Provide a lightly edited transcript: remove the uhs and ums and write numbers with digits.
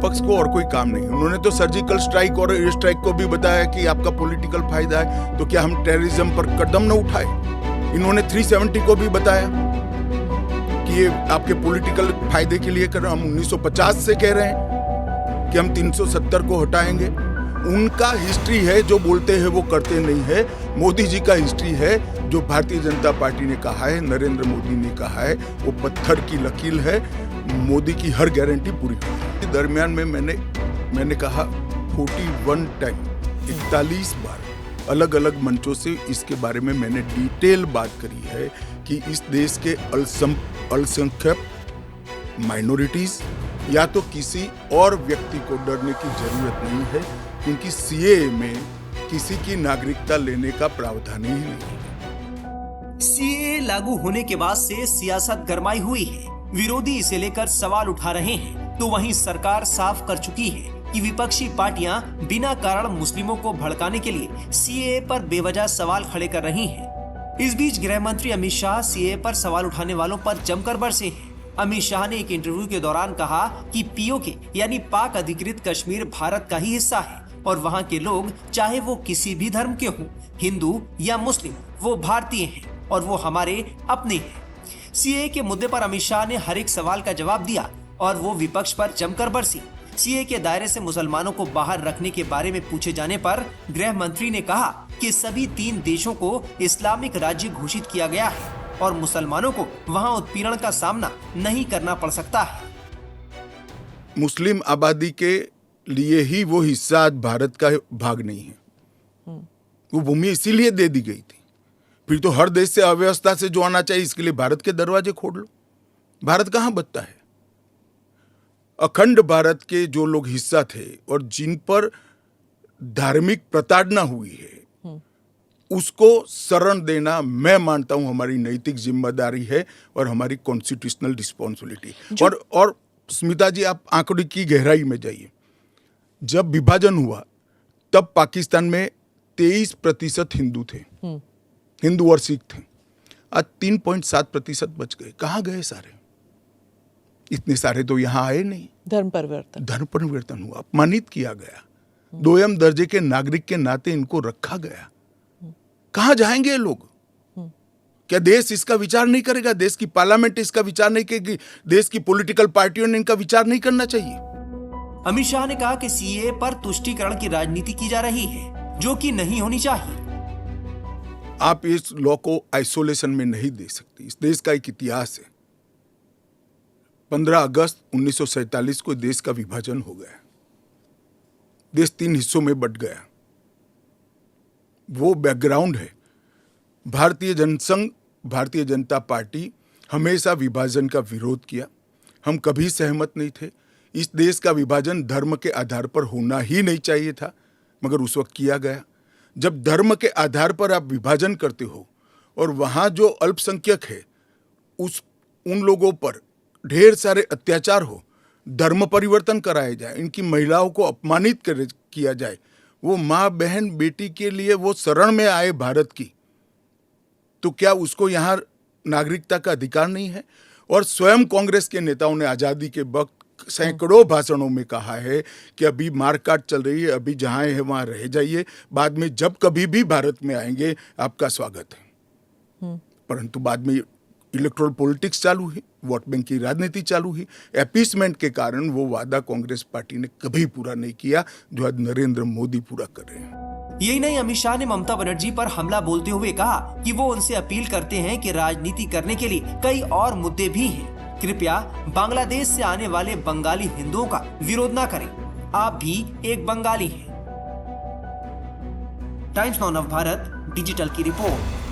विपक्ष को और कोई काम नहीं। उन्होंने तो सर्जिकल स्ट्राइक और एयर स्ट्राइक को भी बताया कि आपका पॉलिटिकल फायदा है, तो क्या हम टेररिज्म पर कदम न उठाए। इन्होंने 370 को भी बताया कि ये आपके पॉलिटिकल फायदे के लिए कर रहे हैं। हम 1950 से कह रहे हैं कि हम 370 को हटाएंगे। उनका हिस्ट्री है, जो बोलते हैं वो करते नहीं है। मोदी जी का हिस्ट्री है, जो भारतीय जनता पार्टी ने कहा है, नरेंद्र मोदी ने कहा है, वो पत्थर की लकीर है। मोदी की हर गारंटी पूरी होगी। दरमियान में मैंने कहा 41 टाइम 41 बार अलग अलग मंचों से इसके बारे में मैंने डिटेल बात करी है कि इस देश के अल्पसंख्यक माइनॉरिटीज या तो किसी और व्यक्ति को डरने की जरूरत नहीं है, क्योंकि सीएए में किसी की नागरिकता लेने का प्रावधान ही नहीं है। सीएए लागू होने के बाद से सियासत गरमाई हुई है। विरोधी इसे लेकर सवाल उठा रहे हैं, तो वहीं सरकार साफ कर चुकी है कि विपक्षी पार्टियां बिना कारण मुस्लिमों को भड़काने के लिए सीएए पर बेवजह सवाल खड़े कर रही हैं। इस बीच गृह मंत्री अमित शाह सीएए पर सवाल उठाने वालों पर जमकर बरसे हैं। अमित शाह ने एक इंटरव्यू के दौरान कहा कि पीओके यानी पाक अधिकृत कश्मीर भारत का ही हिस्सा है और वहाँ के लोग चाहे वो किसी भी धर्म के हों, हिंदू या मुस्लिम, वो भारतीय हैं और वो हमारे अपने हैं। सीएए के मुद्दे पर अमित शाह ने हर एक सवाल का जवाब दिया और वो विपक्ष पर जमकर बरसी। सीएए के दायरे से मुसलमानों को बाहर रखने के बारे में पूछे जाने पर गृह मंत्री ने कहा कि सभी 3 देशों को इस्लामिक राज्य घोषित किया गया है और मुसलमानों को वहां उत्पीड़न का सामना नहीं करना पड़ सकता है। मुस्लिम आबादी के लिए ही वो हिस्सा आज भारत का भाग नहीं है। वो भूमि इसीलिए दे दी गई थी। फिर तो हर देश से अव्यवस्था से जो आना चाहिए, इसके लिए भारत के दरवाजे खोल लो। भारत कहां बचता है? अखंड भारत के जो लोग हिस्सा थे और जिन पर धार्मिक प्रताड़ना हुई है, उसको शरण देना मैं मानता हूं हमारी नैतिक जिम्मेदारी है और हमारी कॉन्स्टिट्यूशनल रिस्पॉन्सिबिलिटी। और स्मिता जी, आप आंकड़े की गहराई में जाइए। जब विभाजन हुआ तब पाकिस्तान में 23% हिंदू थे, हिंदू और सिख थे। आज 3.7% बच गए। कहाँ गए सारे? इतने सारे तो यहाँ आए नहीं। धर्म परिवर्तन हुआ, अपमानित किया गया, 2म दर्जे के नागरिक के नाते इनको रखा गया। कहाँ जाएंगे ये लोग? क्या देश इसका विचार नहीं करेगा? देश की पार्लियामेंट इसका विचार नहीं करेगी? देश की पॉलिटिकल पार्टियों ने इनका विचार नहीं करना चाहिए? अमित शाह ने कहा कि सीएए पर तुष्टीकरण की राजनीति की जा रही है, जो कि नहीं होनी चाहिए। आप इस लॉ को आइसोलेशन में नहीं दे सकते। इस देश का एक इतिहास है। 15 अगस्त 1947 को देश का विभाजन हो गया। देश 3 हिस्सों में बंट गया। वो बैकग्राउंड है। भारतीय जनसंघ, भारतीय जनता पार्टी हमेशा विभाजन का विरोध किया। हम कभी सहमत नहीं थे। इस देश का विभाजन धर्म के आधार पर होना ही नहीं चाहिए था, मगर उस वक्त किया गया। जब धर्म के आधार पर आप विभाजन करते हो और वहाँ जो अल्पसंख्यक है उन लोगों पर ढेर सारे अत्याचार हो, धर्म परिवर्तन कराया जाए, इनकी महिलाओं को अपमानित किया जाए, वो माँ बहन बेटी के लिए वो शरण में आए भारत की, तो क्या उसको यहाँ नागरिकता का अधिकार नहीं है? और स्वयं कांग्रेस के नेताओं ने आज़ादी के वक्त सैकड़ों भाषणों में कहा है कि अभी मारकाट चल रही है, अभी जहाँ है वहाँ रह जाइए, बाद में जब कभी भी भारत में आएंगे आपका स्वागत है। परंतु बाद में इलेक्टोरल पॉलिटिक्स चालू हुई, वोट बैंक की राजनीति चालू हुई। अपीसमेंट के कारण वो वादा कांग्रेस पार्टी ने कभी पूरा नहीं किया, जो आज नरेंद्र मोदी पूरा कर रहे हैं। यही नहीं, अमित शाह ने ममता बनर्जी पर हमला बोलते हुए कहा कि वो उनसे अपील करते हैं कि राजनीति करने के लिए कई और मुद्दे भी हैं। कृपया बांग्लादेश से आने वाले बंगाली हिंदुओं का विरोध ना करें, आप भी एक बंगाली हैं। टाइम्स नाउ नव भारत डिजिटल की रिपोर्ट।